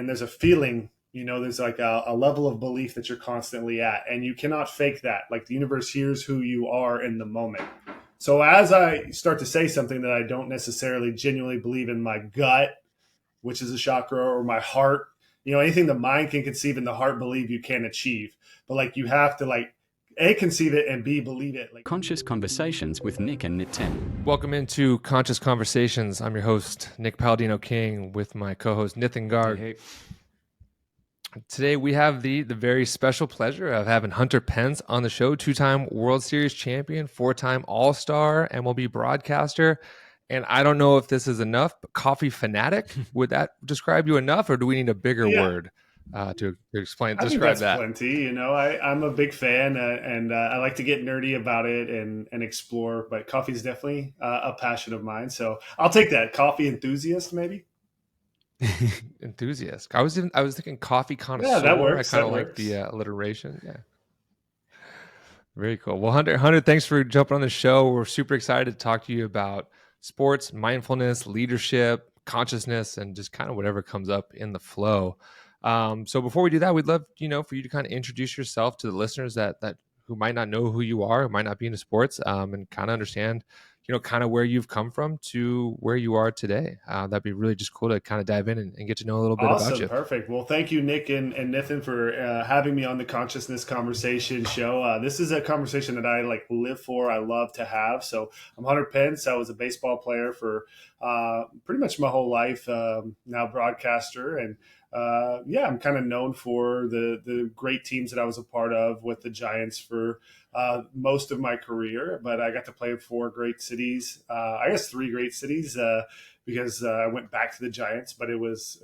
and there's a feeling, there's like a level of belief that you're constantly at, and you cannot fake that. Like the universe hears who you are in the moment. So as I start to say something that I don't necessarily genuinely believe in my gut, which is a chakra, or my heart, anything the mind can conceive and the heart believe you can achieve. But like you have to like A, conceive it, and B, believe it. Like Conscious Conversations with Nick and Nitin. Welcome into Conscious Conversations. I'm your host, Nick Palladino King, with my co-host, Nitin Garg. Hey. Today, we have the very special pleasure of having Hunter Pence on the show, two-time World Series champion, four-time All-Star, MLB broadcaster. And I don't know if this is enough, but coffee fanatic, would that describe you enough, or do we need a bigger word to explain, I think describe that's that? plenty. I'm a big fan, and I like to get nerdy about it and explore. But coffee is definitely a passion of mine, so I'll take that. Coffee enthusiast, maybe. Enthusiast. I was thinking coffee connoisseur. Yeah, that works. I kind of like the alliteration. Yeah. Very cool. Well, Hunter, thanks for jumping on the show. We're super excited to talk to you about sports, mindfulness, leadership, consciousness, and just kind of whatever comes up in the flow. So before we do that, we'd love, for you to kind of introduce yourself to the listeners that who might not know who you are, who might not be into sports, and kind of understand, kind of where you've come from to where you are today. That'd be really just cool to kind of dive in and get to know a little bit about you. Perfect. Well, thank you, Nick and Nitin, for having me on the Consciousness Conversation show. This is a conversation that I live for. I love to have. So I'm Hunter Pence. I was a baseball player for pretty much my whole life. Now broadcaster, and I'm kind of known for the great teams that I was a part of with the Giants for most of my career. But I got to play in four great cities. I guess three great cities. Because I went back to the Giants, but it was,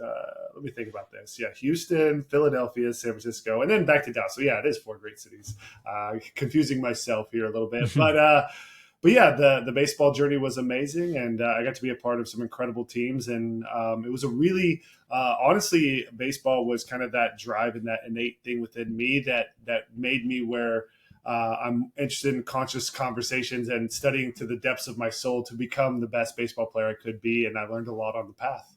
let me think about this. Yeah, Houston, Philadelphia, San Francisco, and then back to Dallas. So yeah, it is four great cities. Confusing myself here a little bit, but yeah, the baseball journey was amazing, and I got to be a part of some incredible teams, and it was a really, honestly, baseball was kind of that drive and that innate thing within me that made me where I'm interested in conscious conversations and studying to the depths of my soul to become the best baseball player I could be. And I learned a lot on the path.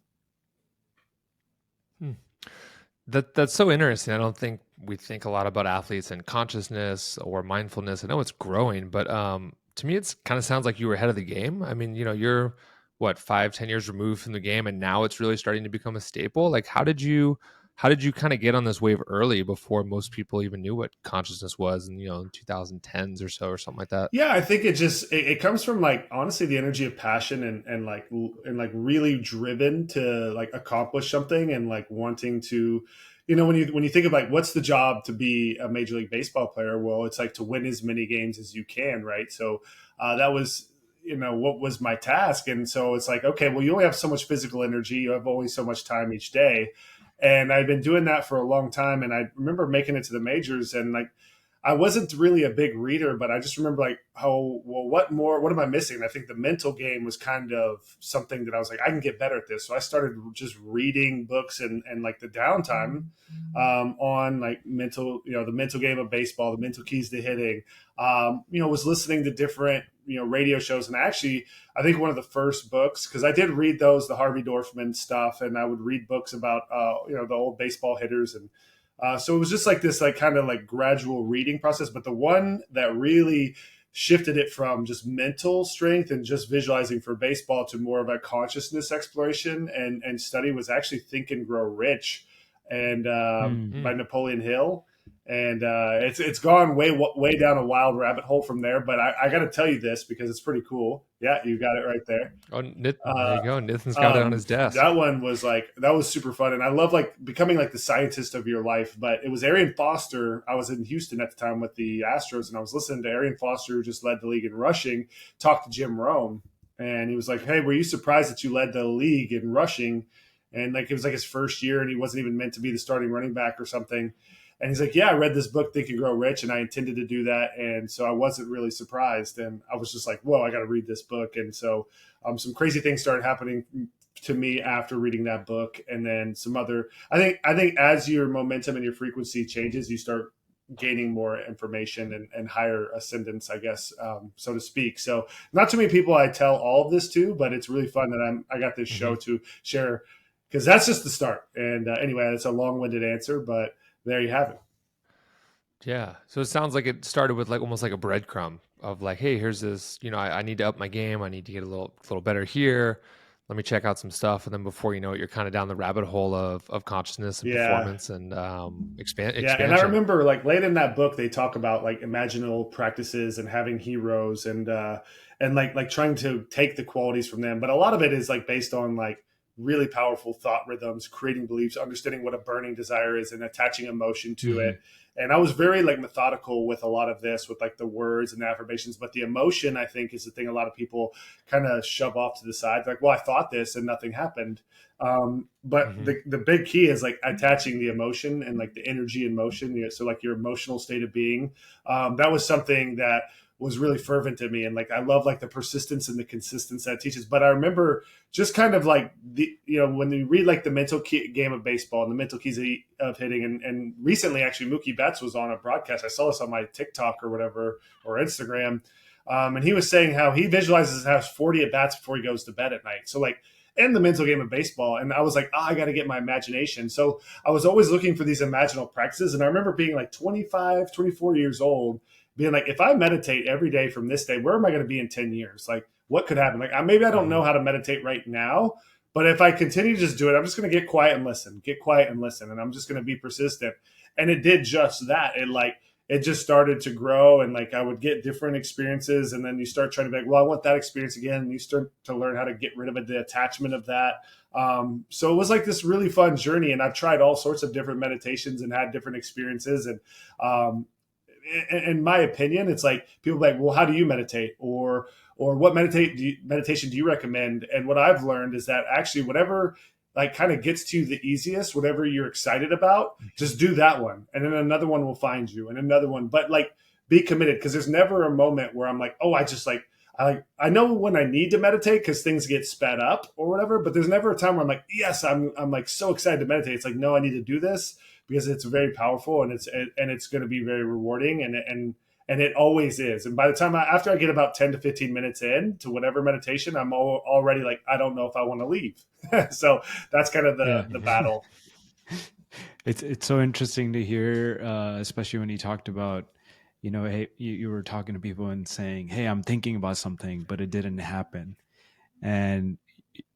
That's so interesting. I don't think we think a lot about athletes and consciousness or mindfulness. I know it's growing, but to me, it's kind of sounds like you were ahead of the game. I mean, you're what, 5-10 years removed from the game, and now it's really starting to become a staple. Like, how did you kind of get on this wave early before most people even knew what consciousness was in 2010s or so, or something like that? Yeah, I think it comes from honestly the energy of passion and really driven to accomplish something and wanting to, when you think of what's the job to be a Major League Baseball player, well, it's to win as many games as you can, right? So that was what was my task. And so it's okay, well, you only have so much physical energy, you have only so much time each day. And I'd been doing that for a long time. And I remember making it to the majors, and I wasn't really a big reader, but I just remember what am I missing? And I think the mental game was kind of something that I was I can get better at this. So I started just reading books and the downtime on mental, the mental game of baseball, the mental keys to hitting, was listening to different, radio shows. And I think one of the first books, because I did read those, the Harvey Dorfman stuff, and I would read books about, the old baseball hitters. And so it was just this kind of gradual reading process. But the one that really shifted it from just mental strength and just visualizing for baseball to more of a consciousness exploration and study was actually Think and Grow Rich, and by Napoleon Hill. And it's gone way down a wild rabbit hole from there. But I got to tell you this because it's pretty cool. Yeah, you got it right there. Oh, there you go. Nitin's got it on his desk. That one was that was super fun. And I love becoming the scientist of your life. But it was Arian Foster. I was in Houston at the time with the Astros, and I was listening to Arian Foster, who just led the league in rushing, talk to Jim Rome. And he was like, hey, were you surprised that you led the league in rushing? And it was his first year, and he wasn't even meant to be the starting running back or something. And he's like, yeah, I read this book, Think and Grow Rich, and I intended to do that. And so I wasn't really surprised. And I was just whoa, I got to read this book. And so some crazy things started happening to me after reading that book. And then some other, I think as your momentum and your frequency changes, you start gaining more information and higher ascendance, I guess, so to speak. So not too many people I tell all of this to, but it's really fun that I got this show to share because that's just the start. And anyway, that's a long-winded answer, but there you have it. Yeah. So it sounds like it started with like almost like a breadcrumb of like, hey, here's this, I need to up my game. I need to get a little better here. Let me check out some stuff. And then before you know it, you're kind of down the rabbit hole of consciousness and Yeah. performance and Yeah, and I expansion. remember like late in that book they talk about like imaginal practices and having heroes and like trying to take the qualities from them. But a lot of it is like based on like really powerful thought rhythms, creating beliefs, understanding what a burning desire is and attaching emotion to Hmm. it. And I was very like methodical with a lot of this with like the words and the affirmations, but the emotion I think is the thing a lot of people kind of shove off to the side. Like, well, I thought this and nothing happened. But Hmm. the big key is like attaching the emotion and like the energy and motion. So like your emotional state of being. That was something that was really fervent to me, and like I love like the persistence and the consistency that teaches. But I remember just kind of like when you read like the mental game of baseball and the mental keys of hitting, and recently actually Mookie Betts was on a broadcast. I saw this on my TikTok or whatever or Instagram. And he was saying how he visualizes has 40 at bats before he goes to bed at night. So like and the mental game of baseball. And I was like, I got to get my imagination. So I was always looking for these imaginal practices. And I remember being like 25, 24 years old, being like, if I meditate every day from this day, where am I going to be in 10 years? Like, what could happen? Like, maybe I don't Hmm. know how to meditate right now, but if I continue to just do it, I'm just going to get quiet and listen, get quiet and listen. And I'm just going to be persistent. And it did just that. It just started to grow, and like I would get different experiences, and then you start trying to be like, well, I want that experience again, and you start to learn how to get rid of the attachment of that. So it was like this really fun journey, and I've tried all sorts of different meditations and had different experiences. And in my opinion, it's like people are like, well, how do you meditate, or what meditation do you recommend? And what I've learned is that actually whatever like kind of gets to you the easiest, whatever you're excited about, just do that one. And then another one will find you and another one. But like be committed, because there's never a moment where I'm like, oh, I know when I need to meditate because things get sped up or whatever, but there's never a time where I'm like, yes, I'm like so excited to meditate. It's like, no, I need to do this because it's very powerful and it's going to be very rewarding and it always is. And by the time after I get about 10 to 15 minutes in to whatever meditation, I'm already like, I don't know if I want to leave. So that's kind of Yeah. the battle. It's so interesting to hear, especially when you talked about, hey, you were talking to people and saying, hey, I'm thinking about something, but it didn't happen. And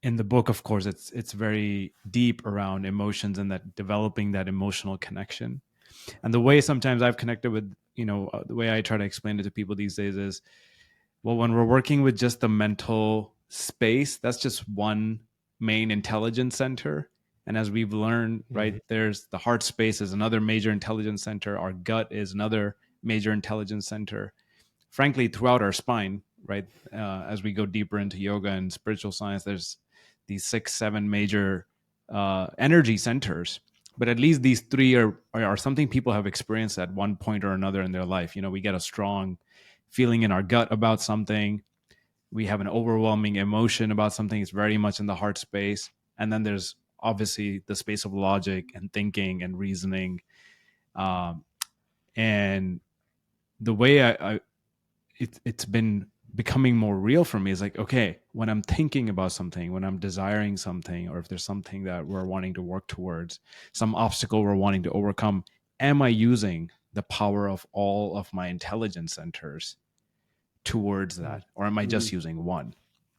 in the book, of course, it's very deep around emotions and that developing that emotional connection. And the way sometimes I've connected with, the way I try to explain it to people these days is, well, when we're working with just the mental space, that's just one main intelligence center. And as we've learned, right, there's the heart space is another major intelligence center. Our gut is another major intelligence center. Frankly, throughout our spine, right, as we go deeper into yoga and spiritual science, there's these 6, 7 major energy centers. But at least these three are something people have experienced at one point or another in their life. We get a strong feeling in our gut about something. We have an overwhelming emotion about something. It's very much in the heart space. And then there's obviously the space of logic and thinking and reasoning. And the way it's been becoming more real for me is like, okay, when I'm thinking about something, when I'm desiring something, or if there's something that we're wanting to work towards, some obstacle we're wanting to overcome, am I using the power of all of my intelligence centers towards that, or am I just Mm, using one?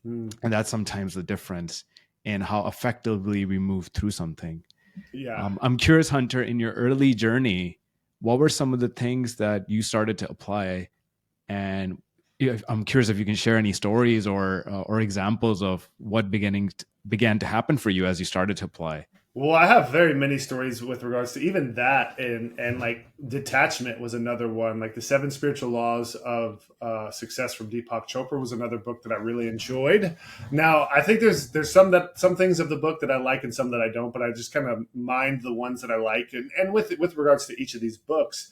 mm, And that's sometimes the difference in how effectively we move through something. yeah. I'm curious, Hunter, in your early journey, what were some of the things that you started to apply? And I'm curious if you can share any stories or examples of what began to happen for you as you started to apply. Well, I have very many stories with regards to even that, and like detachment was another one. Like the Seven Spiritual Laws of Success from Deepak Chopra was another book that I really enjoyed. Now, I think there's some things of the book that I like and some that I don't, but I just kind of mind the ones that I like, and with regards to each of these books.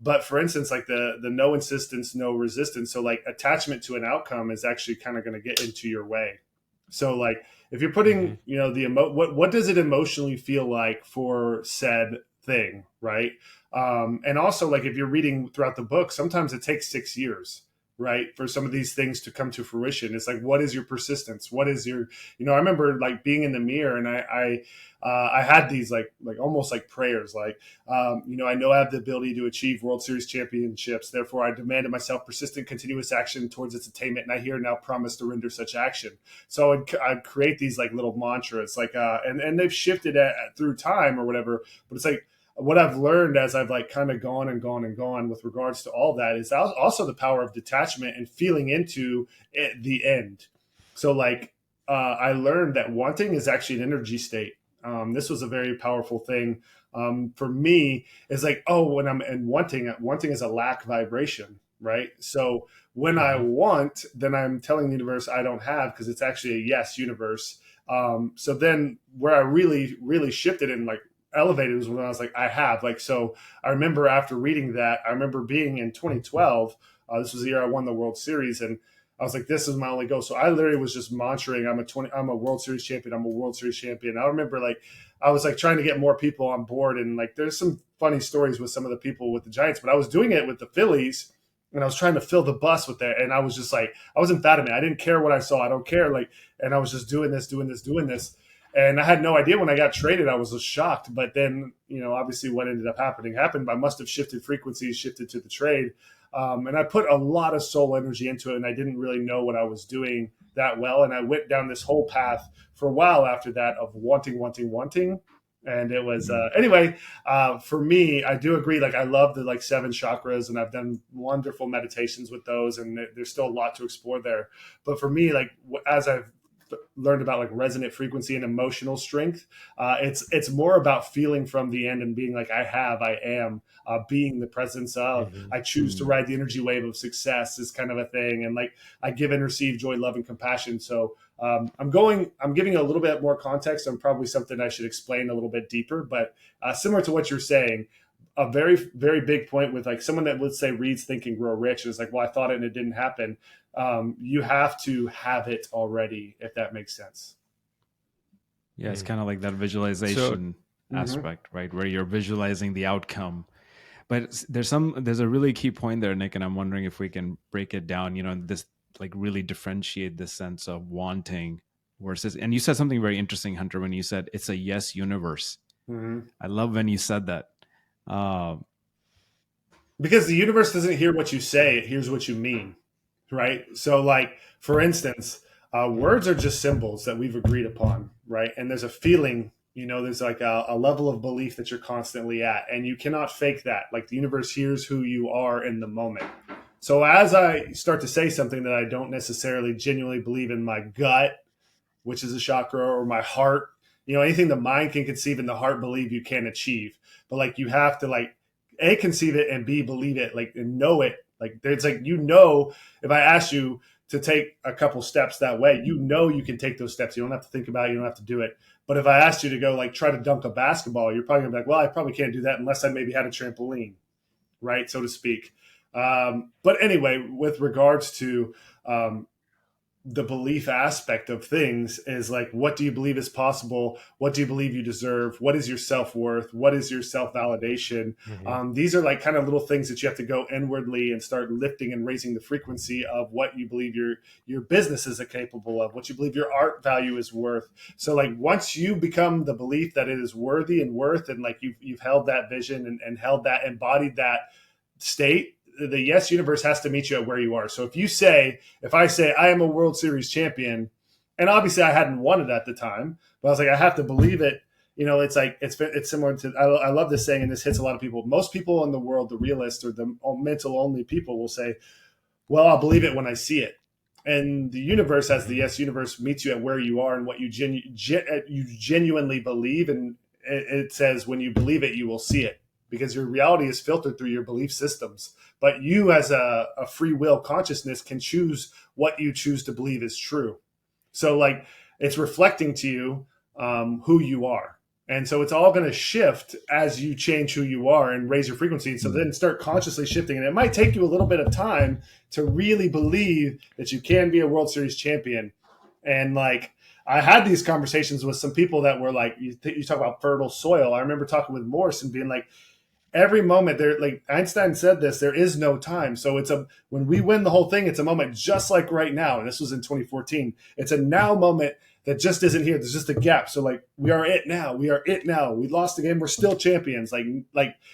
But for instance, like the no insistence, no resistance. So like attachment to an outcome is actually kind of going to get into your way. So like if you're Hmm. putting, what does it emotionally feel like for said thing, right? And also like if you're reading throughout the book, sometimes it takes 6 years right? For some of these things to come to fruition. It's like, what is your persistence? What is your, I remember like being in the mirror and I had these like almost like prayers, like, I know I have the ability to achieve World Series championships. Therefore, I demanded myself persistent, continuous action towards its attainment. And I here now promise to render such action. So I'd create these like little mantras, like, and they've shifted through time or whatever, but it's like, what I've learned as I've like kind of gone and gone and gone with regards to all that is also the power of detachment and feeling into the end. So like, I learned that wanting is actually an energy state. This was a very powerful thing for me. Is like, oh, when I'm in wanting is a lack vibration, right? So when I want, then I'm telling the universe I don't have, because it's actually a yes universe. So then where I really, really shifted and like elevated was when I was like, I have. Like, so I remember after reading that, I remember being in 2012. This was the year I won the World Series, and I was like, this is my only goal. So I literally was just mantraing, I'm a World Series champion. I'm a World Series champion. I remember like, I was like trying to get more people on board, and like, there's some funny stories with some of the people with the Giants, but I was doing it with the Phillies, and I was trying to fill the bus with that. And I was just like, I was emphatic. I didn't care what I saw. I don't care. Like, and I was just doing this. And I had no idea when I got traded. I was just shocked. But then, obviously what ended up happened. I must have shifted frequencies, shifted to the trade. And I put a lot of soul energy into it, and I didn't really know what I was doing that well. And I went down this whole path for a while after that of wanting. And it was, anyway, for me, I do agree. Like, I love the like 7 chakras, and I've done wonderful meditations with those, and there's still a lot to explore there. But for me, like, as I've learned about like resonant frequency and emotional strength, it's more about feeling from the end and being like, I am, being the presence of, I choose to ride the energy wave of success is kind of a thing. And like, I give and receive joy, love, and compassion. So I'm giving a little bit more context on probably something I should explain a little bit deeper, but similar to what you're saying, a very, very big point with like someone that, let's say, reads Think and Grow Rich and is like, well, I thought it and it didn't happen. You have to have it already, if that makes sense. Yeah, it's kind of like that visualization aspect, right? Where you're visualizing the outcome. But there's a really key point there, Nick, and I'm wondering if we can break it down, this like really differentiate the sense of wanting versus, and you said something very interesting, Hunter, when you said it's a yes universe. I love when you said that. Because the universe doesn't hear what you say, it hears what you mean. Right. So like, for instance, words are just symbols that we've agreed upon. Right. And there's a feeling, there's like a level of belief that you're constantly at, and you cannot fake that. Like, the universe hears who you are in the moment. So as I start to say something that I don't necessarily genuinely believe in my gut, which is a chakra, or my heart, anything the mind can conceive and the heart believe, you can achieve. But like, you have to like, A, conceive it, and B, believe it, like, and know it. Like, it's like, if I ask you to take a couple steps that way, you can take those steps. You don't have to think about it. You don't have to do it. But if I asked you to go like try to dunk a basketball, you're probably gonna be like, well, I probably can't do that unless I maybe had a trampoline, right? So to speak. But anyway, with regards to the belief aspect of things, is like, what do you believe is possible? What do you believe you deserve? What is your self-worth? What is your self-validation? These are like kind of little things that you have to go inwardly and start lifting and raising the frequency of what you believe your business is capable of, what you believe your art value is worth. So like, once you become the belief that it is worthy and worth, and like you've held that vision and held that, embodied that state, the yes universe has to meet you at where you are. So if I say I am a World Series champion, and obviously I hadn't won it at the time, but I was like, I have to believe it. It's like, it's similar to, I love this saying, and this hits a lot of people. Most people in the world, the realists or the mental only people, will say, well, I'll believe it when I see it. And the universe, as the yes universe, meets you at where you are and what you genuinely believe. And it says, when you believe it, you will see it, because your reality is filtered through your belief systems. But you, as a free will consciousness, can choose what you choose to believe is true. So like, it's reflecting to you who you are. And so it's all going to shift as you change who you are and raise your frequency. And so then start consciously shifting. And it might take you a little bit of time to really believe that you can be a World Series champion. And like, I had these conversations with some people that were like, you talk about fertile soil. I remember talking with Morris and being like, every moment there, like Einstein said this, there is no time. So when we win the whole thing, it's a moment just like right now. And this was in 2014. It's a now moment that just isn't here. There's just a gap. So like we are it now. We are it now. We lost the game. We're still champions.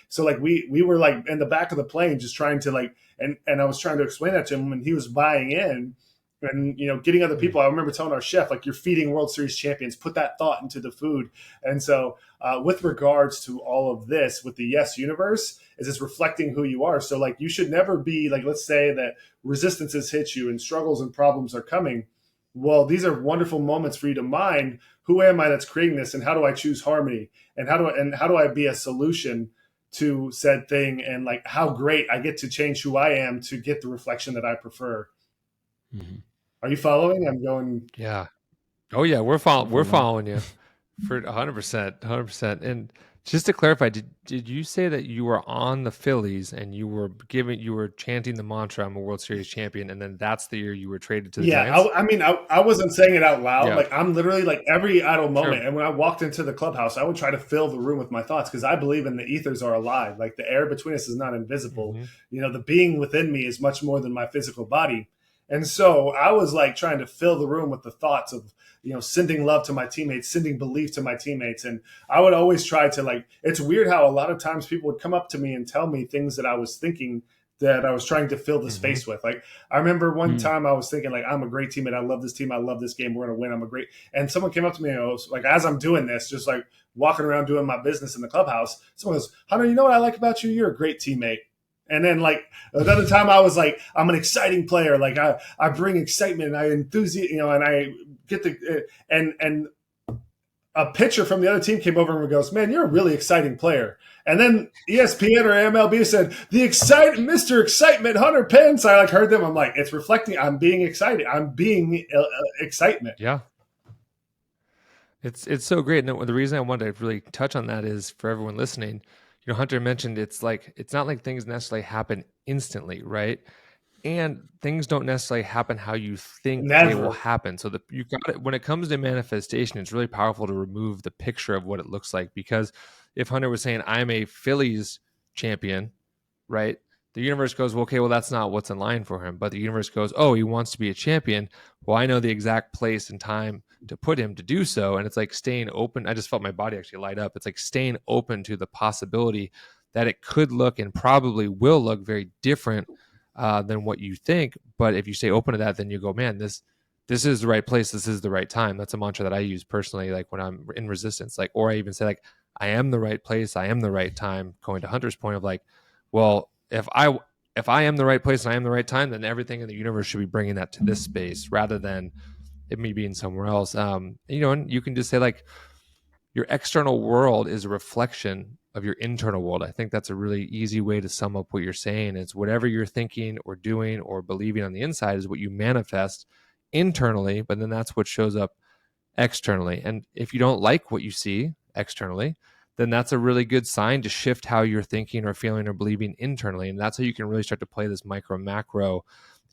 So like we were like in the back of the plane just trying to like and I was trying to explain that to him and he was buying in and getting other people. I remember telling our chef, like, you're feeding World Series champions, put that thought into the food. And so with regards to all of this with the Yes universe, is it's reflecting who you are. So like you should never be like, let's say that resistances hit you and struggles and problems are coming. Well, these are wonderful moments for you to mind, who am I that's creating this, and how do I choose harmony, and how do I be a solution to said thing, and like how great I get to change who I am to get the reflection that I prefer. Mm-hmm. Are you following? I'm going. Yeah. Oh yeah, we're following you for 100%, 100%. And just to clarify, did you say that you were on the Phillies and you were chanting the mantra, "I'm a World Series champion," and then that's the year you were traded to the Giants? I mean, I wasn't saying it out loud. Yeah. Like I'm literally like every idle moment. Sure. And when I walked into the clubhouse, I would try to fill the room with my thoughts because I believe in the ethers are alive. Like the air between us is not invisible. Mm-hmm. The being within me is much more than my physical body. And so I was like trying to fill the room with the thoughts of, sending love to my teammates, sending belief to my teammates. And I would always try to like, it's weird how a lot of times people would come up to me and tell me things that I was thinking that I was trying to fill the space with. Like I remember one time I was thinking like, I'm a great teammate. I love this team. I love this game. We're going to win. I'm a great. And someone came up to me and I was like, as I'm doing this, just like walking around doing my business in the clubhouse, someone goes, Hunter, you know what I like about you? You're a great teammate. And then like another time I was like, I'm an exciting player. Like I bring excitement and I enthusiasm, and I get and a pitcher from the other team came over and goes, man, you're a really exciting player. And then ESPN or MLB said, Mr. Excitement, Hunter Pence. I like heard them. I'm like, it's reflecting. I'm being excited. I'm being excitement. Yeah. It's so great. And the reason I wanted to really touch on that is for everyone listening, Hunter mentioned it's not like things necessarily happen instantly, right? And things don't necessarily happen how you think they will happen. So you got it. When it comes to manifestation, it's really powerful to remove the picture of what it looks like. Because if Hunter was saying, I'm a Phillies champion, right? The universe goes, well, okay, well, that's not what's in line for him. But the universe goes, oh, he wants to be a champion. Well, I know the exact place and time to put him to do so. And it's like staying open. I just felt my body actually light up. It's like staying open to the possibility that it could look and probably will look very different than what you think. But if you stay open to that, then you go, man, this is the right place. This is the right time. That's a mantra that I use personally, like when I'm in resistance, like, or I even say like, I am the right place. I am the right time. Going to Hunter's point of like, well, if I am the right place and I am the right time, then everything in the universe should be bringing that to this space rather than it me being somewhere else. And you can just say like your external world is a reflection of your internal world. I think that's a really easy way to sum up what you're saying. It's whatever you're thinking or doing or believing on the inside is what you manifest internally, but then that's what shows up externally. And if you don't like what you see externally, then that's a really good sign to shift how you're thinking or feeling or believing internally. And that's how you can really start to play this micro macro,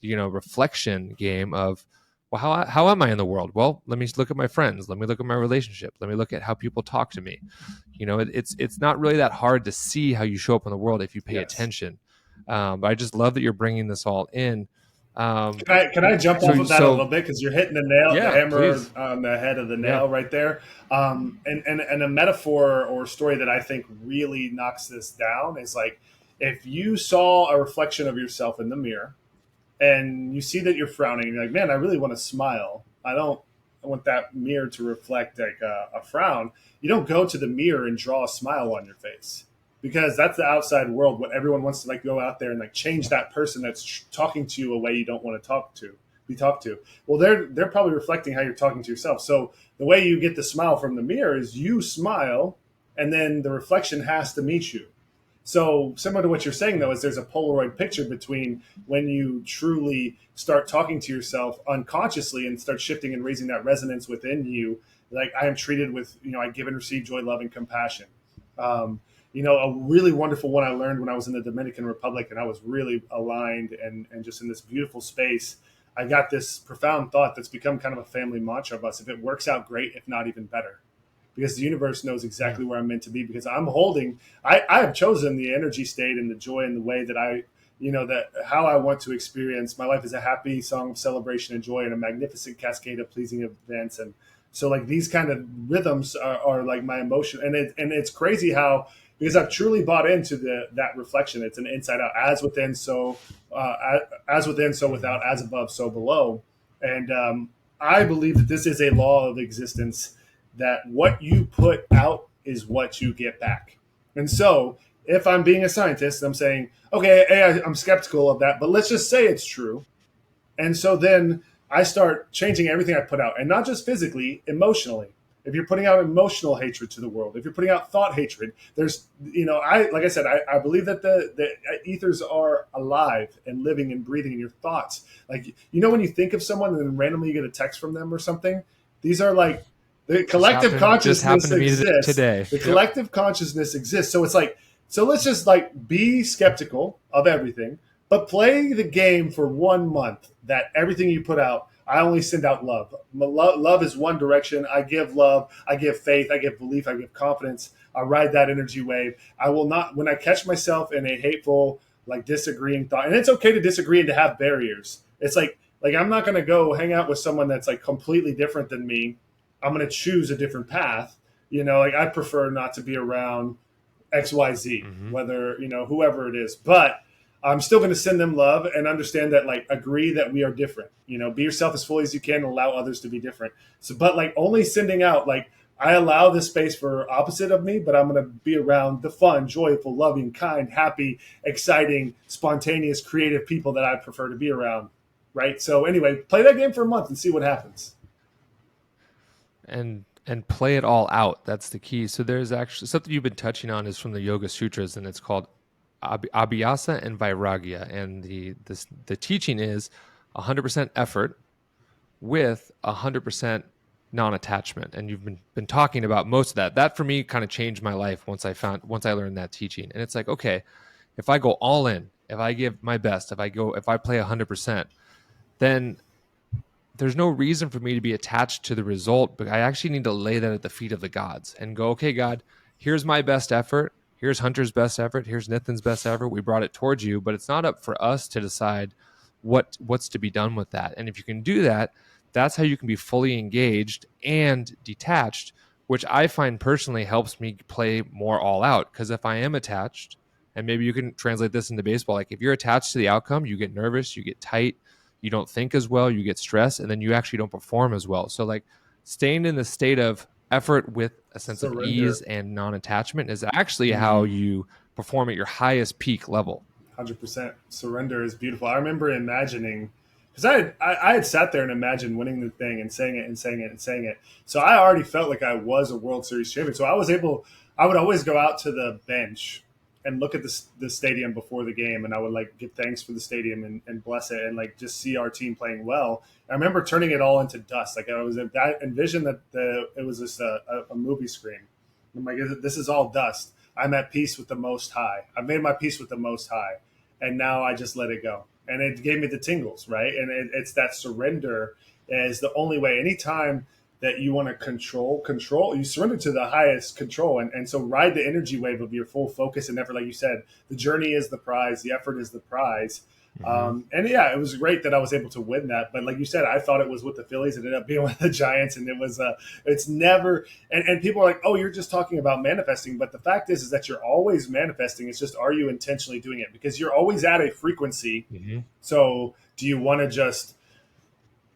reflection game of, well, how am I in the world? Well, let me look at my friends. Let me look at my relationship. Let me look at how people talk to me. It's not really that hard to see how you show up in the world if you pay attention. But I just love that you're bringing this all in. Can I jump off of that a little bit, because you're hitting the hammer please. on the head of the nail right there. And a metaphor or story that I think really knocks this down is like, if you saw a reflection of yourself in the mirror and you see that you're frowning and you're like, man, I really want to smile. I want that mirror to reflect like a frown. You don't go to the mirror and draw a smile on your face, because that's the outside world. What everyone wants to like go out there and like change that person that's talking to you a way you don't want to be talked to. Well, they're probably reflecting how you're talking to yourself. So the way you get the smile from the mirror is you smile, and then the reflection has to meet you. So similar to what you're saying, though, is there's a Polaroid picture between when you truly start talking to yourself unconsciously and start shifting and raising that resonance within you. Like, I am treated with, I give and receive joy, love, and compassion. A really wonderful one I learned when I was in the Dominican Republic, and I was really aligned and just in this beautiful space. I got this profound thought that's become kind of a family mantra of us. If it works out, great. If not, even better. because the universe knows exactly where I'm meant to be, because I have chosen the energy state and the joy and the way that that how I want to experience my life is a happy song of celebration and joy and a magnificent cascade of pleasing events. And so like these kind of rhythms are like my emotion. And it's crazy how, because I've truly bought into that reflection. It's an inside out, as within, so without, as above, so below. And I believe that this is a law of existence, that what you put out is what you get back. And so if I'm being a scientist, I'm saying, okay, hey, I'm skeptical of that, but let's just say it's true. And so then I start changing everything I put out, and not just physically, emotionally. If you're putting out emotional hatred to the world, if you're putting out thought hatred, there's, like I said, I believe that the ethers are alive and living and breathing in your thoughts. Like, when you think of someone and then randomly you get a text from them or something, these are like, the collective consciousness exists. Today. The collective consciousness exists. So it's like, so let's just like be skeptical of everything, but play the game for 1 month that everything you put out, I only send out love. Love is one direction. I give love. I give faith. I give belief. I give confidence. I ride that energy wave. I will not, when I catch myself in a hateful, like disagreeing thought, and it's okay to disagree and to have barriers. It's like I'm not going to go hang out with someone that's like completely different than me. I'm going to choose a different path. Like I prefer not to be around XYZ, whether, whoever it is, but I'm still going to send them love and understand that, like, agree that we are different, be yourself as fully as you can and allow others to be different. So, but like only sending out, like I allow this space for opposite of me, but I'm going to be around the fun, joyful, loving, kind, happy, exciting, spontaneous, creative people that I prefer to be around. Right. So anyway, play that game for a month and see what happens. And play it all out. That's the key. So there's actually something you've been touching on is from the Yoga Sutras, and it's called Abhyasa and Vairagya. And the teaching is 100% effort with 100% non-attachment. And you've been talking about most of that. That for me kind of changed my life once I learned that teaching. And it's like, okay, if I go all in, if I give my best, if I play 100%, then there's no reason for me to be attached to the result, but I actually need to lay that at the feet of the gods and go, okay, God, here's my best effort. Here's Hunter's best effort. Here's Nitin's best effort. We brought it towards you, but it's not up for us to decide what's to be done with that. And if you can do that, that's how you can be fully engaged and detached, which I find personally helps me play more all out. Because if I am attached, and maybe you can translate this into baseball, like if you're attached to the outcome, you get nervous, you get tight, you don't think as well, you get stressed, and then you actually don't perform as well. So like staying in the state of effort with a sense of ease and non-attachment is actually how you perform at your highest peak level. 100%. Surrender is beautiful. I remember imagining, because I had sat there and imagined winning the thing and saying it and saying it and saying it. So I already felt like I was a World Series champion. So I would always go out to the bench and look at the stadium before the game, and I would like give thanks for the stadium and bless it, and like just see our team playing well. I remember turning it all into dust. Like I envisioned that it was just a movie screen. I'm like, this is all dust. I'm at peace with the Most High. I've made my peace with the Most High, and now I just let it go. And it gave me the tingles, right? And it's that surrender is the only way. Anytime that you want to control, you surrender to the highest control. And so ride the energy wave of your full focus and effort. Like you said, the journey is the prize. The effort is the prize. And yeah, it was great that I was able to win that. But like you said, I thought it was with the Phillies. It ended up being with the Giants. And it was, it's never, and people are like, oh, you're just talking about manifesting. But the fact is that you're always manifesting. It's just, are you intentionally doing it? Because you're always at a frequency. So do you want to just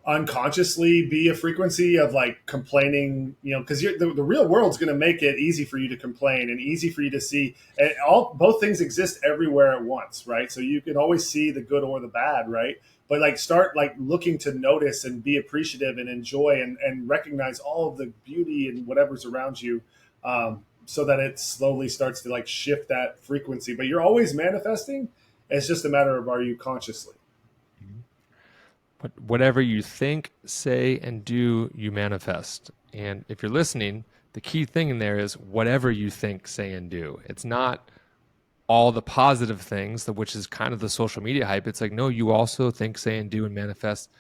unconsciously be a frequency of like complaining, because the real world's going to make it easy for you to complain and easy for you to see, and both things exist everywhere at once, right? So you can always see the good or the bad, right? But like start like looking to notice and be appreciative and enjoy and recognize all of the beauty and whatever's around you, so that it slowly starts to like shift that frequency. But you're always manifesting. It's just a matter of, are you consciously? But whatever you think, say, and do, you manifest. And if you're listening, the key thing in there is whatever you think, say, and do. It's not all the positive things, which is kind of the social media hype. It's like, no, you also think, say, and do, and manifest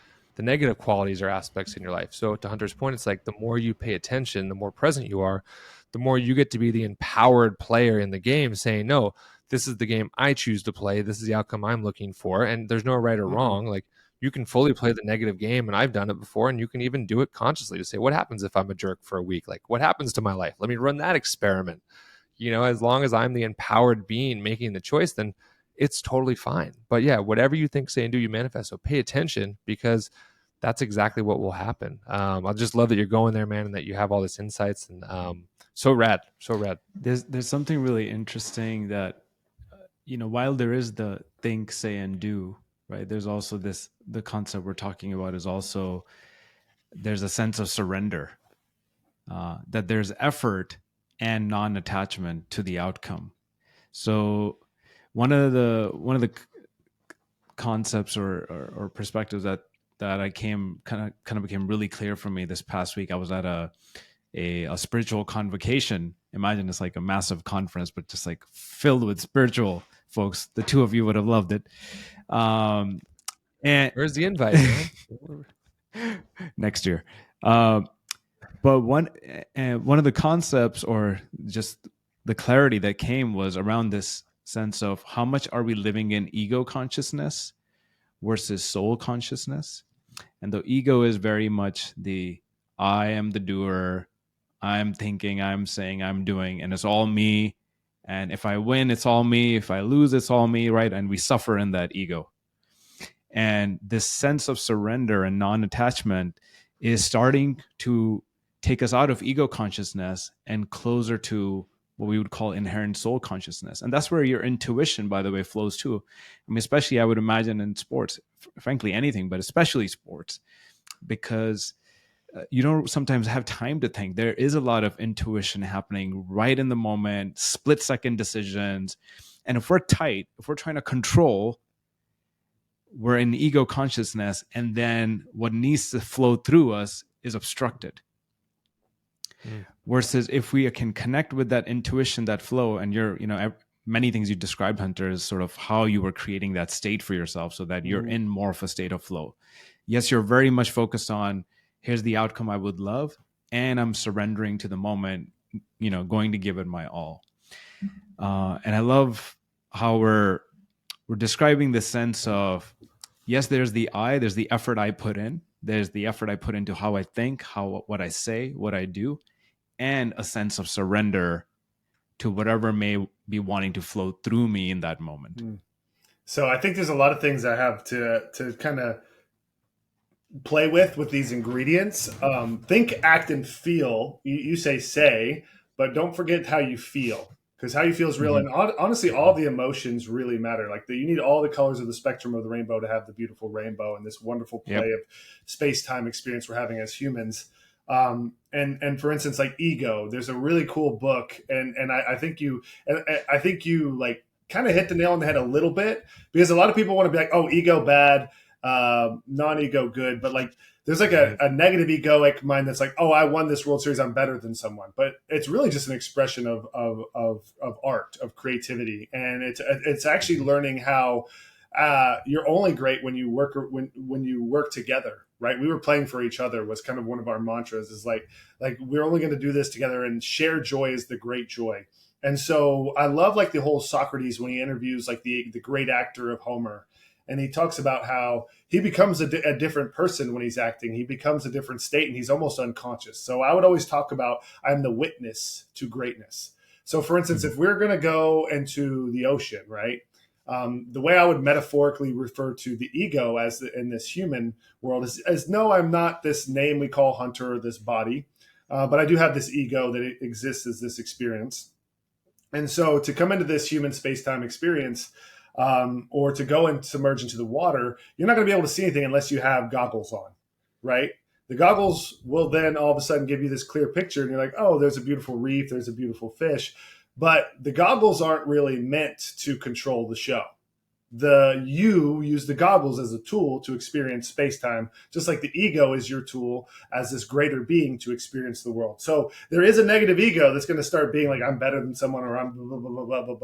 the negative qualities or aspects in your life. So to Hunter's point, it's like the more you pay attention, the more present you are, the more you get to be the empowered player in the game, saying, no, this is the game I choose to play. This is the outcome I'm looking for. And there's no right or wrong. Like, you can fully play the negative game, and I've done it before, and you can even do it consciously to say, what happens if I'm a jerk for a week? Like, what happens to my life? Let me run that experiment. As long as I'm the empowered being making the choice, then it's totally fine. But yeah, whatever you think, say, and do, you manifest. So pay attention, because that's exactly what will happen. I just love that you're going there, man, and that you have all this insights, and so rad. There's something really interesting that, while there is the think, say, and do, right? There's also the concept we're talking about is also, there's a sense of surrender, that there's effort and non-attachment to the outcome. So one of the concepts or perspectives that I kind of became really clear for me this past week. I was at a spiritual convocation. Imagine it's like a massive conference, but just like filled with spiritual folks. The two of you would have loved it. And where's the invite, man? Next year. But one of the concepts, or just the clarity that came, was around this sense of how much are we living in ego consciousness versus soul consciousness. And the ego is very much the I am the doer, I'm thinking, I'm saying, I'm doing, and it's all me. And if I win, it's all me. If I lose, it's all me, right? And we suffer in that ego. And this sense of surrender and non-attachment is starting to take us out of ego consciousness and closer to what we would call inherent soul consciousness. And that's where your intuition, by the way, flows too. I mean, especially I would imagine in sports, frankly, anything, but especially sports, because you don't sometimes have time to think. There is a lot of intuition happening right in the moment, split-second decisions. And if we're tight, if we're trying to control, we're in ego consciousness, and then what needs to flow through us is obstructed. Versus if we can connect with that intuition, that flow, and many things you described, Hunter, is sort of how you were creating that state for yourself so that you're in more of a state of flow. Yes, you're very much focused on, here's the outcome I would love, and I'm surrendering to the moment, going to give it my all. And I love how we're describing the sense of, yes, there's the there's the effort I put in. There's the effort I put into how I think, what I say, what I do, and a sense of surrender to whatever may be wanting to flow through me in that moment. So I think there's a lot of things I have to kind of play with these ingredients. Think, act, and feel. You say, but don't forget how you feel, because how you feel is real. And honestly, all the emotions really matter. Like you need all the colors of the spectrum of the rainbow to have the beautiful rainbow and this wonderful play of space-time experience we're having as humans. And for instance, like ego, there's a really cool book, and I think you like kind of hit the nail on the head a little bit, because a lot of people want to be like, oh, ego bad, non-ego good, but like there's like a negative egoic mind that's like, oh, I won this World Series, I'm better than someone, but it's really just an expression of art, of creativity, and it's actually learning how you're only great when you work together. Right. We were playing for each other was kind of one of our mantras, is like we're only going to do this together, and shared joy is the great joy. And so I love like the whole Socrates, when he interviews like the great actor of Homer, and he talks about how he becomes a different person when he's acting. He becomes a different state, and he's almost unconscious. So I would always talk about, I'm the witness to greatness. So for instance, if we're going to go into the ocean, right? The way I would metaphorically refer to the ego in this human world is no, I'm not this name we call Hunter, or this body, but I do have this ego that exists as this experience. And so to come into this human space-time experience, or to go and submerge into the water, you're not going to be able to see anything unless you have goggles on, right? The goggles will then all of a sudden give you this clear picture, and you're like, oh, there's a beautiful reef, there's a beautiful fish. But the goggles aren't really meant to control the show, The you use the goggles as a tool to experience space-time, just like the ego is your tool as this greater being to experience the world. So there is a negative ego that's going to start being like, I'm better than someone, or I'm blah, blah, blah, blah, blah,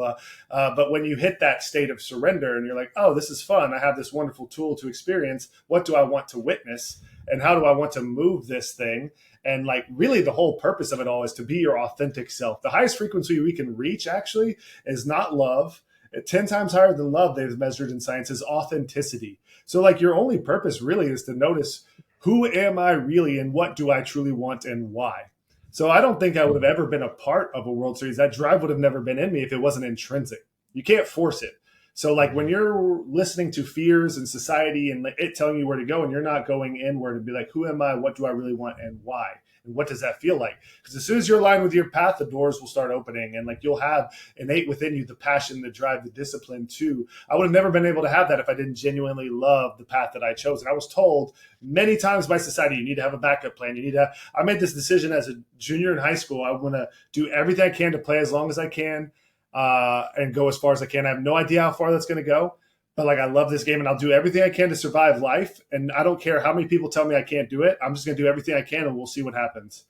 blah. But when you hit that state of surrender and you're like, oh, this is fun. I have this wonderful tool to experience. What do I want to witness? And how do I want to move this thing? And like really the whole purpose of it all is to be your authentic self. The highest frequency we can reach actually is not love. 10 times higher than love, they've measured in science, is authenticity. So like your only purpose really is to notice, who am I really and what do I truly want and why? So I don't think I would have ever been a part of a World Series. That drive would have never been in me if it wasn't intrinsic. You can't force it. So like when you're listening to fears and society and it telling you where to go and you're not going inward and be like, who am I? What do I really want and why? And what does that feel like? Because as soon as you're aligned with your path, the doors will start opening, and like you'll have innate within you the passion, the drive, the discipline too. I would have never been able to have that if I didn't genuinely love the path that I chose. And I was told many times by society, you need to have a backup plan. You need to. I made this decision as a junior in high school. I want to do everything I can to play as long as I can and go as far as I can. I have no idea how far that's going to go. But like, I love this game and I'll do everything I can to survive life. And I don't care how many people tell me I can't do it. I'm just going to do everything I can and we'll see what happens.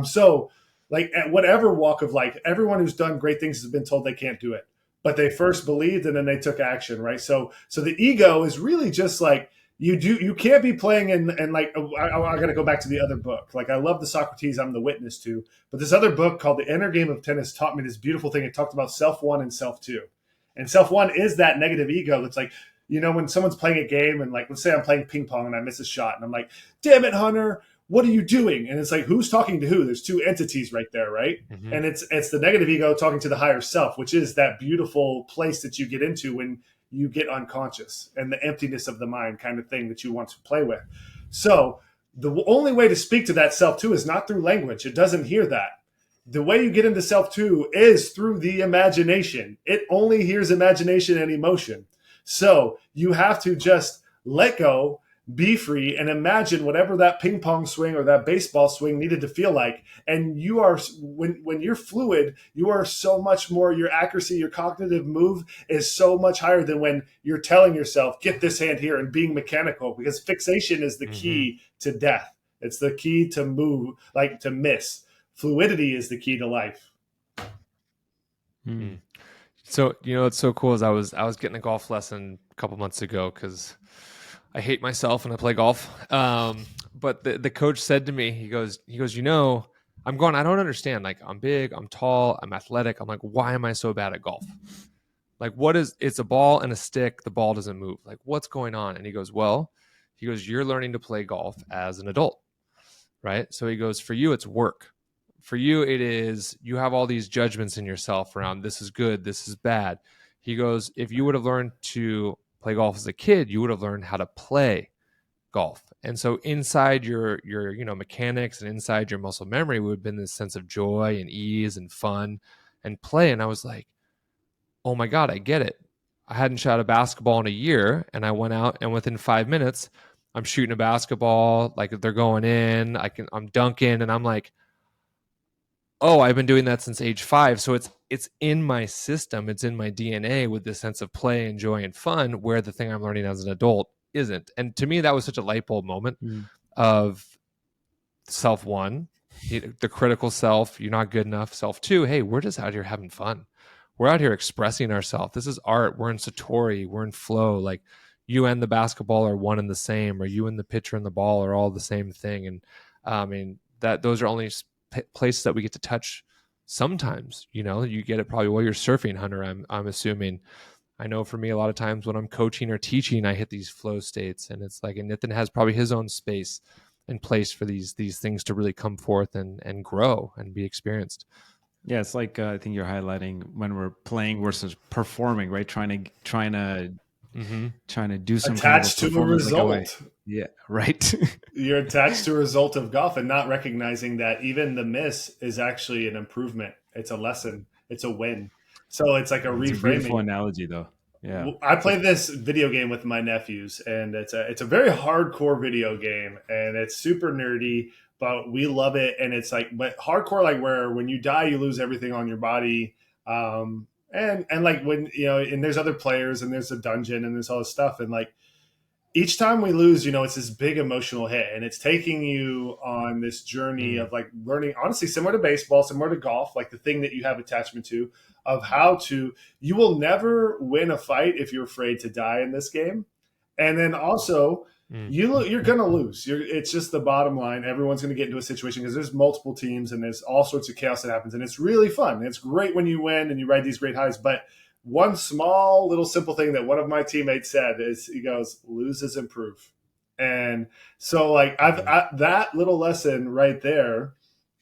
So like at whatever walk of life, everyone who's done great things has been told they can't do it, but they first believed and then they took action. Right. So the ego is really just like, you can't be playing and like, I got to go back to the other book. Like I love the Socrates I'm the witness to, but this other book called The Inner Game of Tennis taught me this beautiful thing. It talked about self one and self two. And self one is that negative ego that's like, when someone's playing a game and like, let's say I'm playing ping pong and I miss a shot and I'm like, damn it, Hunter, what are you doing? And it's like, who's talking to who? There's two entities right there, right? Mm-hmm. And it's the negative ego talking to the higher self, which is that beautiful place that you get into when you get unconscious and the emptiness of the mind kind of thing that you want to play with. So the only way to speak to that self too is not through language. It doesn't hear that. The way you get into self two is through the imagination. It only hears imagination and emotion. So you have to just let go, be free, and imagine whatever that ping pong swing or that baseball swing needed to feel like. And you are, when you're fluid, you are so much more, your accuracy, your cognitive move is so much higher than when you're telling yourself, get this hand here, and being mechanical, because fixation is the key to death. It's the key to move, like to miss. Fluidity is the key to life. Mm. So, what's so cool is I was getting a golf lesson a couple months ago because I hate myself when I play golf. But the coach said to me, he goes, I'm going, I don't understand. Like, I'm big, I'm tall, I'm athletic. I'm like, why am I so bad at golf? Like, it's a ball and a stick. The ball doesn't move. Like, what's going on? And he goes, you're learning to play golf as an adult, right? So he goes, for you, it's work. For you, it is, you have all these judgments in yourself around this is good, this is bad. He goes, if you would have learned to play golf as a kid, you would have learned how to play golf. And so inside your mechanics and inside your muscle memory would have been this sense of joy and ease and fun and play. And I was like, oh my God, I get it. I hadn't shot a basketball in a year, and I went out and within 5 minutes, I'm shooting a basketball, like they're going in, I'm dunking, and I'm like, oh, I've been doing that since age 5. So it's in my system. It's in my DNA with this sense of play and joy and fun, where the thing I'm learning as an adult isn't. And to me, that was such a light bulb moment of self one, the critical self, you're not good enough. Self two, hey, we're just out here having fun. We're out here expressing ourselves. This is art. We're in Satori. We're in flow. Like you and the basketball are one and the same, or you and the pitcher and the ball are all the same thing. And I mean, those are only places that we get to touch sometimes. You get it probably while you're surfing, Hunter, I'm assuming. I know for me, a lot of times when I'm coaching or teaching, I hit these flow states, and it's like, and Nathan has probably his own space and place for these things to really come forth and grow and be experienced. Yeah, it's like I think you're highlighting when we're playing versus performing, right? Trying to do some attached kind of to a result. Yeah, right. You're attached to a result of golf and not recognizing that even the miss is actually an improvement. It's a lesson. It's a win. So it's like reframing. A beautiful analogy, though. Yeah, I play this video game with my nephews, and it's a very hardcore video game, and it's super nerdy, but we love it. And it's like, but hardcore, like where when you die, you lose everything on your body. And like when, and there's other players and there's a dungeon and there's all this stuff. And like each time we lose, it's this big emotional hit, and it's taking you on this journey of like learning, honestly, similar to baseball, similar to golf, like the thing that you have attachment to, of how to, you will never win a fight if you're afraid to die in this game. And then also, you're going to lose. It's just the bottom line. Everyone's going to get into a situation because there's multiple teams and there's all sorts of chaos that happens. And it's really fun. It's great when you win and you ride these great highs. But one small little simple thing that one of my teammates said is, he goes, lose is improve. And so like that little lesson right there,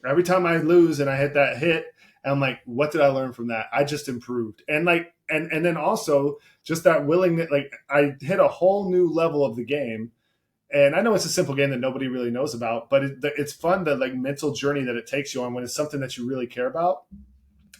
every time I lose and I hit that hit, I'm like, what did I learn from that? I just improved. And like, and then also just that willingness, like I hit a whole new level of the game. And I know it's a simple game that nobody really knows about, but it's fun, the like mental journey that it takes you on when it's something that you really care about,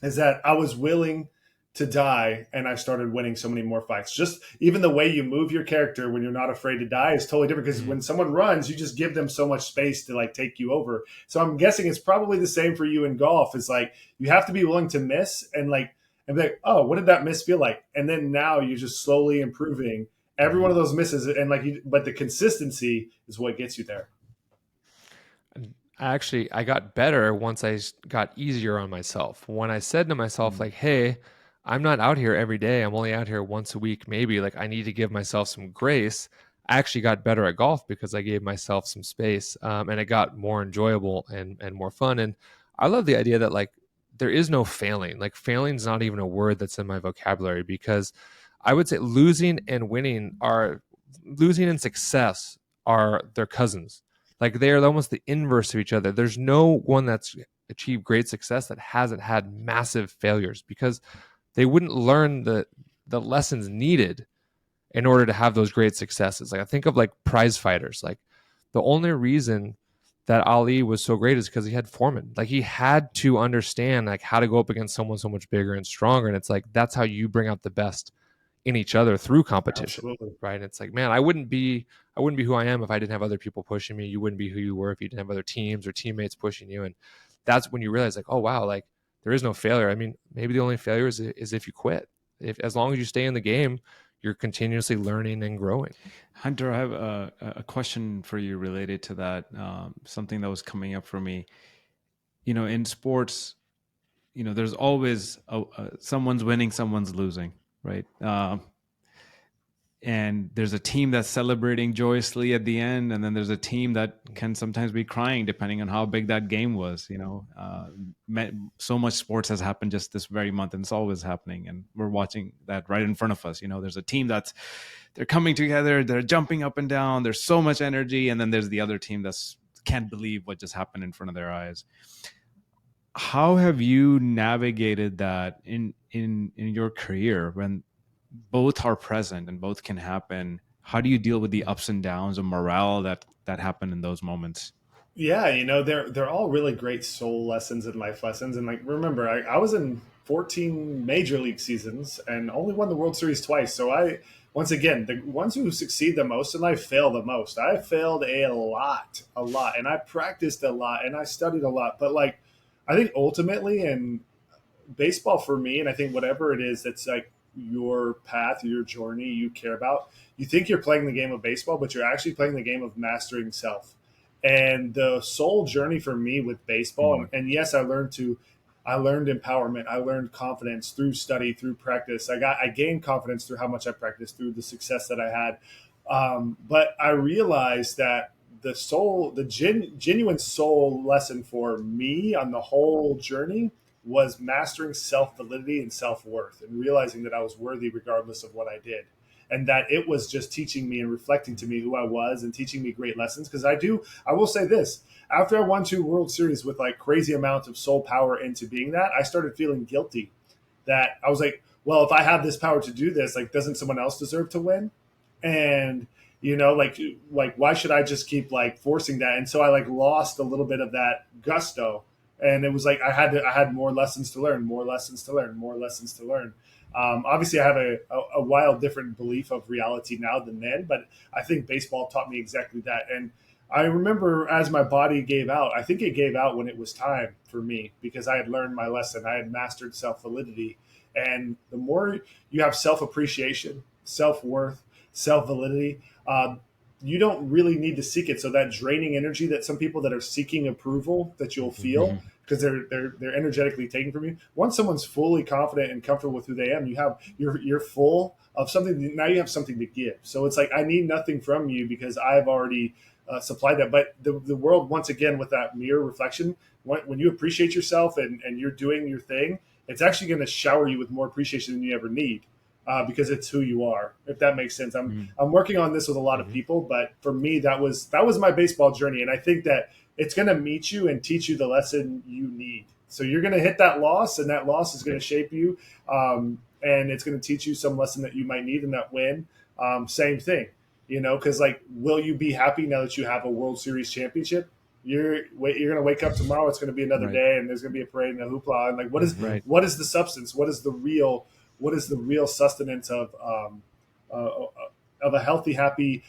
is that I was willing to die and I started winning so many more fights. Just even the way you move your character when you're not afraid to die is totally different, because when someone runs, you just give them so much space to like take you over. So I'm guessing it's probably the same for you in golf. It's like you have to be willing to miss and be like, oh, what did that miss feel like? And then now you're just slowly improving every one of those misses, and but the consistency is what gets you there. I got better once I got easier on myself. When I said to myself, like, hey, I'm not out here every day. I'm only out here once a week, maybe. Like, I need to give myself some grace. I actually got better at golf because I gave myself some space, and it got more enjoyable and more fun. And I love the idea that like there is no failing. Like failing is not even a word that's in my vocabulary, because I would say losing and success are their cousins. Like they are almost the inverse of each other. There's no one that's achieved great success that hasn't had massive failures, because they wouldn't learn the lessons needed in order to have those great successes. Like I think of like prize fighters. Like the only reason that Ali was so great is because he had Foreman. Like he had to understand like how to go up against someone so much bigger and stronger. And it's like that's how you bring out the best in each other through competition. Absolutely. Right? And it's like, man, I wouldn't be who I am if I didn't have other people pushing me. You wouldn't be who you were if you didn't have other teams or teammates pushing you. And that's when you realize like, oh wow, like there is no failure. I mean, maybe the only failure is if you quit. As long as you stay in the game, you're continuously learning and growing. Hunter, I have a question for you related to that. Something that was coming up for me. In sports, there's always someone's winning, someone's losing, right? And there's a team that's celebrating joyously at the end, and then there's a team that can sometimes be crying depending on how big that game was. So much sports has happened just this very month, and it's always happening, and we're watching that right in front of us. There's a team they're coming together, they're jumping up and down, there's so much energy, and then there's the other team that's can't believe what just happened in front of their eyes. How have you navigated that in your career when both are present and both can happen? How do you deal with the ups and downs of morale that happen in those moments? Yeah, they're all really great soul lessons and life lessons. And like, remember, I was in 14 major league seasons and only won the World Series twice. So once again, the ones who succeed the most in life fail the most. I failed a lot, and I practiced a lot and I studied a lot. But like, I think ultimately in baseball for me, and I think whatever it is that's like your path, your journey you care about, you think you're playing the game of baseball, but you're actually playing the game of mastering self. And the soul journey for me with baseball, and yes, I learned empowerment. I learned confidence through study, through practice. I gained confidence through how much I practiced, through the success that I had. But I realized that the genuine soul lesson for me on the whole journey was mastering self-validity and self-worth, and realizing that I was worthy regardless of what I did. And that it was just teaching me and reflecting to me who I was and teaching me great lessons. Because I will say this, after I won 2 World Series with like crazy amounts of soul power into being that, I started feeling guilty that I was like, well, if I have this power to do this, like, doesn't someone else deserve to win? And, like, why should I just keep like forcing that? And so I like lost a little bit of that gusto. And it was like, I had more lessons to learn. Obviously, I have a wild different belief of reality now than then, but I think baseball taught me exactly that. And I remember as my body gave out, I think it gave out when it was time for me, because I had learned my lesson. I had mastered self-validity. And the more you have self appreciation, self worth, self validity, you don't really need to seek it. So that draining energy that some people that are seeking approval that you'll Mm-hmm. feel because they're energetically taken from you. Once someone's fully confident and comfortable with who they am, you're full of something. Now you have something to give. So it's like I need nothing from you because I've already supplied that. But the world, once again, with that mirror reflection, when you appreciate yourself and you're doing your thing, it's actually going to shower you with more appreciation than you ever need. Because it's who you are, if that makes sense. I'm working on this with a lot of Mhm. people, but for me, that was my baseball journey, and I think that it's going to meet you and teach you the lesson you need. So you're going to hit that loss, and that loss is going to shape you, and it's going to teach you some lesson that you might need in that win. Same thing, because like, will you be happy now that you have a World Series championship? You're going to wake up tomorrow. It's going to be another Right. day, and there's going to be a parade and a hoopla. And like, Mhm. Right. what is the substance? What is the real sustenance of a healthy, happy,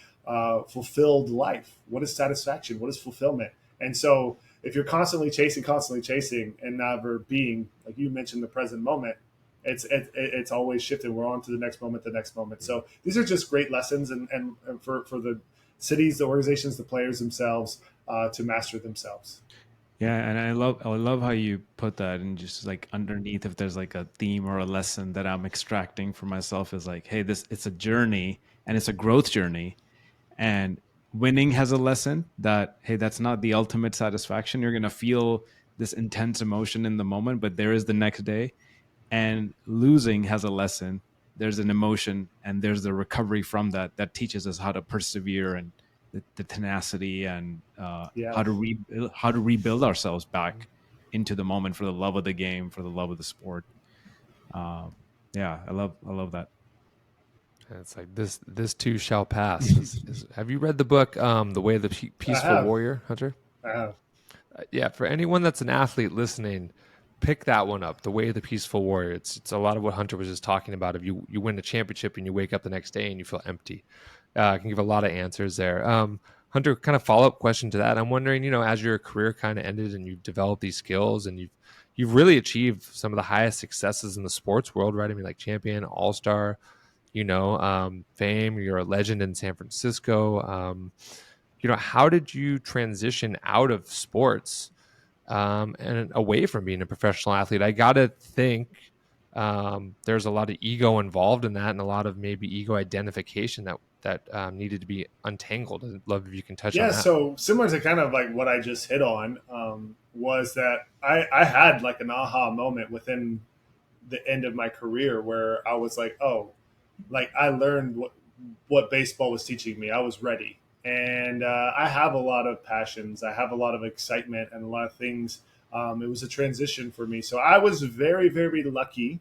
fulfilled life? What is satisfaction? What is fulfillment? And so, if you're constantly chasing, and never being, like you mentioned, the present moment, it's always shifting. We're on to the next moment, the next moment. So these are just great lessons, and for the cities, the organizations, the players themselves to master themselves. Yeah, and I love how you put that, and just like underneath, if there's like a theme or a lesson that I'm extracting for myself, is like, hey, this it's a journey and it's a growth journey, and winning has a lesson that, hey, that's not the ultimate satisfaction. You're gonna feel this intense emotion in the moment, but there is the next day. And losing has a lesson. There's an emotion, and there's the recovery from that that teaches us how to persevere, and the tenacity, and Yeah. how to rebuild ourselves back into the moment for the love of the game, for the love of the sport. um, yeah, I love that. And it's like this too shall pass. Have you read the book The Way of the I Peaceful have. Warrior, Hunter? I have. Yeah, for anyone that's an athlete listening, pick that one up. The Way of the Peaceful Warrior. It's a lot of what Hunter was just talking about. If you win a championship and you wake up the next day and you feel empty, I can give a lot of answers there. Hunter, kind of follow up question to that. I'm wondering, as your career kind of ended and you've developed these skills and you've really achieved some of the highest successes in the sports world, right? I mean, like champion, all star, fame. You're a legend in San Francisco. How did you transition out of sports and away from being a professional athlete? I gotta think there's a lot of ego involved in that, and a lot of maybe ego identification that needed to be untangled. I'd love if you can touch on Yeah, that. so similar to kind of like what I just hit on, was that I had like an aha moment within the end of my career where I was like, oh, like I learned what baseball was teaching me. I was ready, and I have a lot of passions. I have a lot of excitement and a lot of things. It was a transition for me, so I was very, very lucky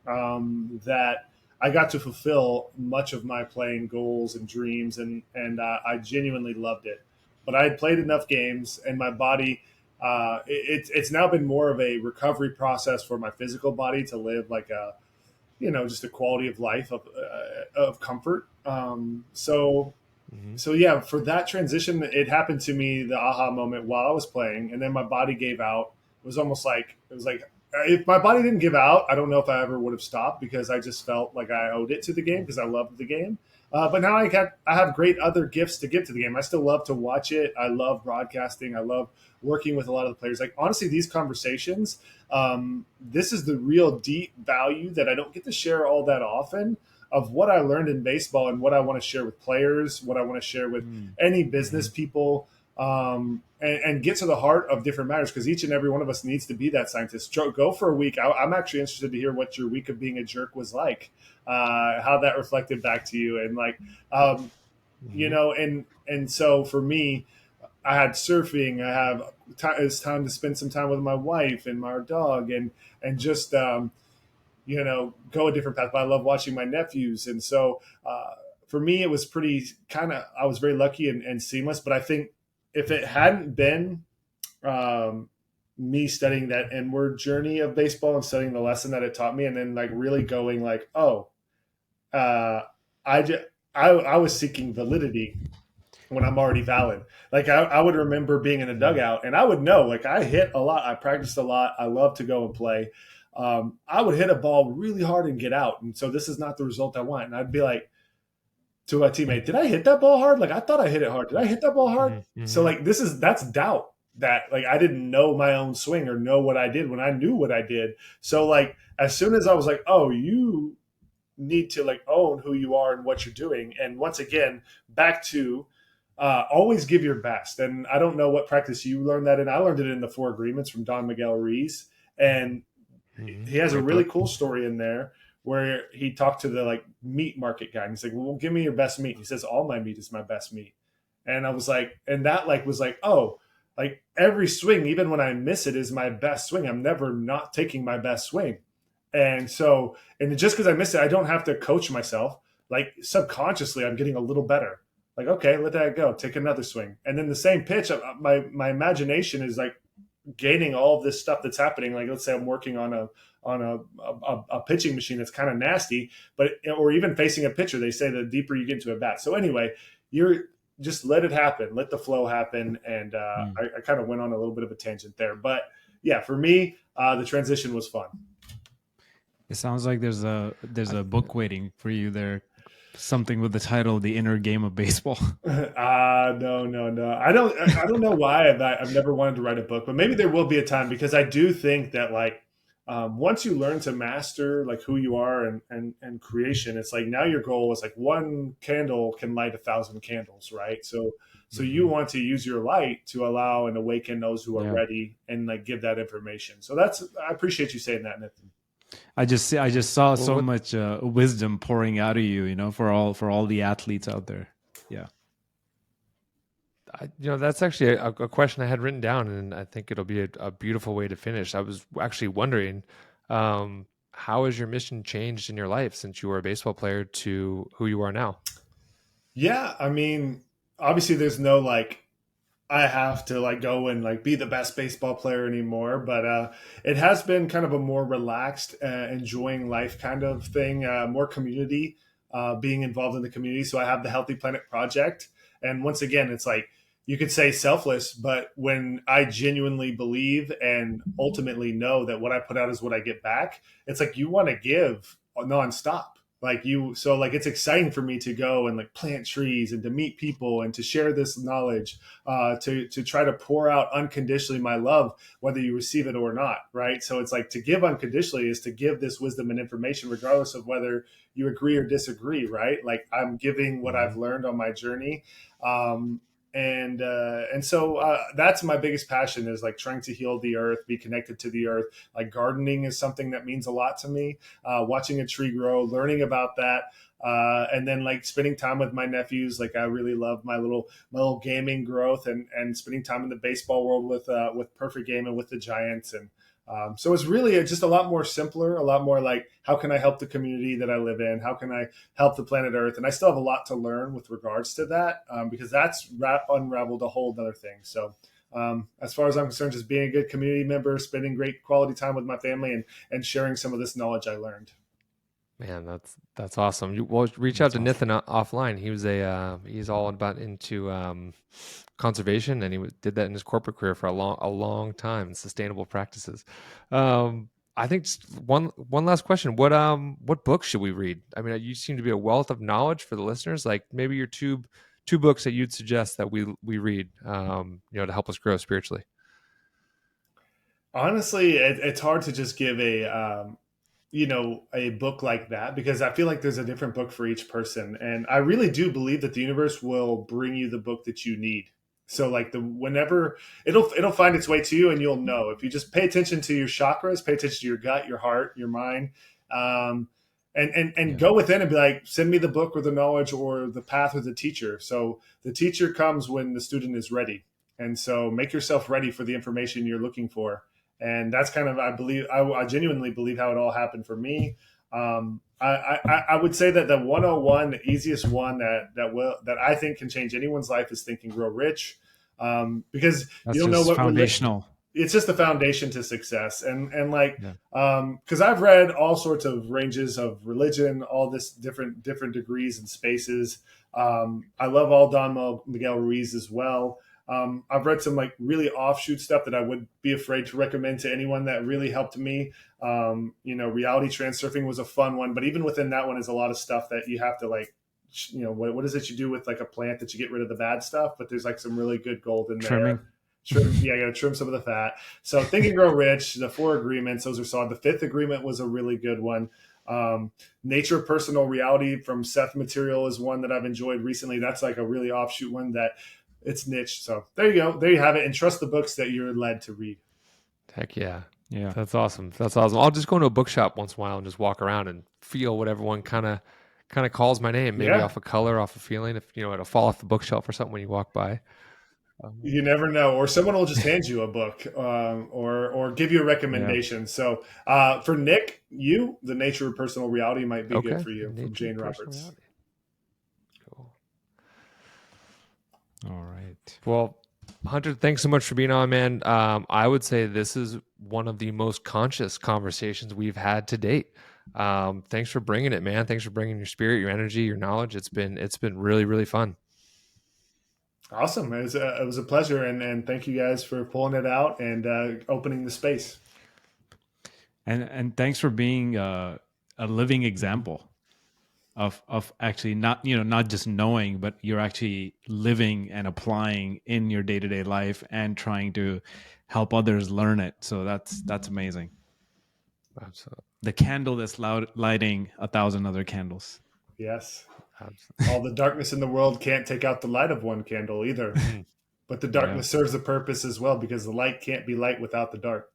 that I got to fulfill much of my playing goals and dreams, and I genuinely loved it. But I had played enough games, and my body. It's now been more of a recovery process for my physical body to live like a, just a quality of life of comfort. Hmm. So yeah, for that transition, it happened to me, the aha moment, while I was playing, and then my body gave out. It was like if my body didn't give out, I don't know if I ever would have stopped because I just felt like I owed it to the game because I loved the game. But now I have great other gifts to give to the game. I still love to watch it. I love broadcasting. I love working with a lot of the players. Like honestly, these conversations, this is the real deep value that I don't get to share all that often of what I learned in baseball and what I want to share with players, what I want to share with Mm. any Hmm. business people, and get to the heart of different matters because each and every one of us needs to be that scientist. Go for a week. I'm actually interested to hear what your week of being a jerk was like, how that reflected back to you, and like, um, Hmm. and so for me, I had surfing. I have it's time to spend some time with my wife and my dog, and just go a different path. But I love watching my nephews, and so for me, it was pretty kind of. I was very lucky and seamless. But I think if it hadn't been um, me studying that inward journey of baseball and studying the lesson that it taught me, and then like really going like, oh, uh, I just I was seeking validity when I'm already valid. Like I would remember being in a dugout and I would know like I hit a lot, I practiced a lot, I love to go and play. I would hit a ball really hard and get out. And so this is not the result I want. And I'd be like to a teammate, did I hit that ball hard? Like, I thought I hit it hard. Did I hit that ball hard? So like, that's doubt that like, I didn't know my own swing or know what I did when I knew what I did. So like, as soon as I was like, oh, you need to like own who you are and what you're doing. And once again, back to always give your best. And I don't know what practice you learned that in. I learned it in the Four Agreements from Don Miguel Ruiz. And he has a really cool story in there where he talked to the like meat market guy. And he's like, well, give me your best meat. He says, all my meat is my best meat. And I was like, and that like was like, oh, like every swing, even when I miss it, is my best swing. I'm never not taking my best swing. And so, and just because I missed it, I don't have to coach myself. Like subconsciously, I'm getting a little better. Like, okay, let that go. Take another swing. And then the same pitch, my imagination is like gaining all of this stuff that's happening. Like, let's say I'm working on a pitching machine that's kind of nasty, but or even facing a pitcher. They say the deeper you get into a bat. So anyway, you're just let it happen, let the flow happen. And I kind of went on a little bit of a tangent there, but yeah, for me, the transition was fun. It sounds like there's a book waiting for you there. Something with the title "The Inner Game of Baseball." No. I don't know why I've never wanted to write a book, but maybe there will be a time, because I do think that like once you learn to master like who you are and creation, it's like now your goal is like one candle can light 1,000 candles, right? So you want to use your light to allow and awaken those who are ready and like give that information. So I appreciate you saying that, Nathan. I just saw so much wisdom pouring out of you, you know, for all the athletes out there. Yeah. That's actually a question I had written down, and I think it'll be a beautiful way to finish. I was actually wondering, how has your mission changed in your life since you were a baseball player to who you are now? Yeah. I mean, obviously there's no like, I have to like go and like be the best baseball player anymore, but it has been kind of a more relaxed, enjoying life kind of thing, more community, being involved in the community. So I have the Healthy Planet Project, and once again, it's like you could say selfless, but when I genuinely believe and ultimately know that what I put out is what I get back, it's like you want to give nonstop. So like it's exciting for me to go and like plant trees and to meet people and to share this knowledge, to try to pour out unconditionally my love, whether you receive it or not, right? So it's like to give unconditionally is to give this wisdom and information regardless of whether you agree or disagree, right? Like I'm giving what I've learned on my journey. And so that's my biggest passion, is like trying to heal the earth, be connected to the earth. Like gardening is something that means a lot to me. Watching a tree grow, learning about that, and then like spending time with my nephews. Like I really love my little gaming growth, and spending time in the baseball world with Perfect Game and with the Giants. And so it's really just a lot more simpler, a lot more like, how can I help the community that I live in? How can I help the planet Earth? And I still have a lot to learn with regards to that, because that's unraveled a whole other thing. So as far as I'm concerned, just being a good community member, spending great quality time with my family, and sharing some of this knowledge I learned. Man, that's awesome. Reach out to Nathan offline. He's all about into conservation, and he did that in his corporate career for a long time. Sustainable practices. I think just one last question. What books should we read? I mean, you seem to be a wealth of knowledge for the listeners. Like maybe your two books that you'd suggest that we read, to help us grow spiritually. Honestly, it's hard to just give a book like that, because I feel like there's a different book for each person. And I really do believe that the universe will bring you the book that you need. So like whenever it'll find its way to you, and you'll know if you just pay attention to your chakras, pay attention to your gut, your heart, your mind, and go within and be like, send me the book or the knowledge or the path or the teacher. So the teacher comes when the student is ready. And so make yourself ready for the information you're looking for. And that's kind of, I genuinely believe how it all happened for me. I would say that the 101, the easiest one that I think can change anyone's life, is Think and Grow Rich. Because that's you don't know what foundational. It's just the foundation to success. And like, because I've read all sorts of ranges of religion, all this different degrees and spaces. I love all Don Miguel Ruiz as well. I've read some like really offshoot stuff that I would be afraid to recommend to anyone that really helped me. Reality transurfing was a fun one, but even within that one is a lot of stuff that you have to like, what is it you do with like a plant that you get rid of the bad stuff? But there's like some really good gold in Trimming. there. You got to trim some of the fat. So Think and Grow Rich, the 4 agreements, those are solid. The 5th agreement was a really good one. Nature of Personal Reality from Seth Material is one that I've enjoyed recently. That's like a really offshoot one that it's niche. So there you go. There you have it. And trust the books that you're led to read. Heck yeah. Yeah. That's awesome. That's awesome. I'll just go into a bookshop once in a while and just walk around and feel what everyone kind of calls my name, maybe off a color, off a feeling, if it'll fall off the bookshelf or something when you walk by. You never know, or someone will just hand you a book, or give you a recommendation. Yeah. So for Nick, The Nature of Personal Reality might be good for you, from Jane Roberts. Reality. Cool. All right. Well, Hunter, thanks so much for being on, man. I would say this is one of the most conscious conversations we've had to date. Thanks for bringing it, man. Thanks for bringing your spirit, your energy, your knowledge. It's been really, really fun. Awesome. It was a pleasure. And thank you guys for pulling it out and opening the space. And thanks for being a living example of actually not just knowing, but you're actually living and applying in your day-to-day life and trying to help others learn it. So that's amazing. Absolutely. The candle that's lighting 1,000 other candles. Yes. Absolutely. All the darkness in the world can't take out the light of one candle either. But the darkness serves a purpose as well, because the light can't be light without the dark.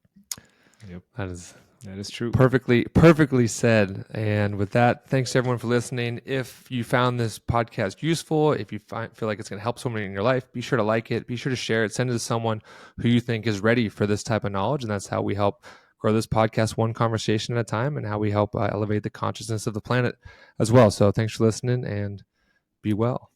Yep. That is true. Perfectly said. And with that, thanks everyone for listening. If you found this podcast useful, if you feel like it's going to help someone in your life, be sure to like it, be sure to share it, send it to someone who you think is ready for this type of knowledge. And that's how we help grow this podcast one conversation at a time, and how we help elevate the consciousness of the planet as well. So thanks for listening, and be well.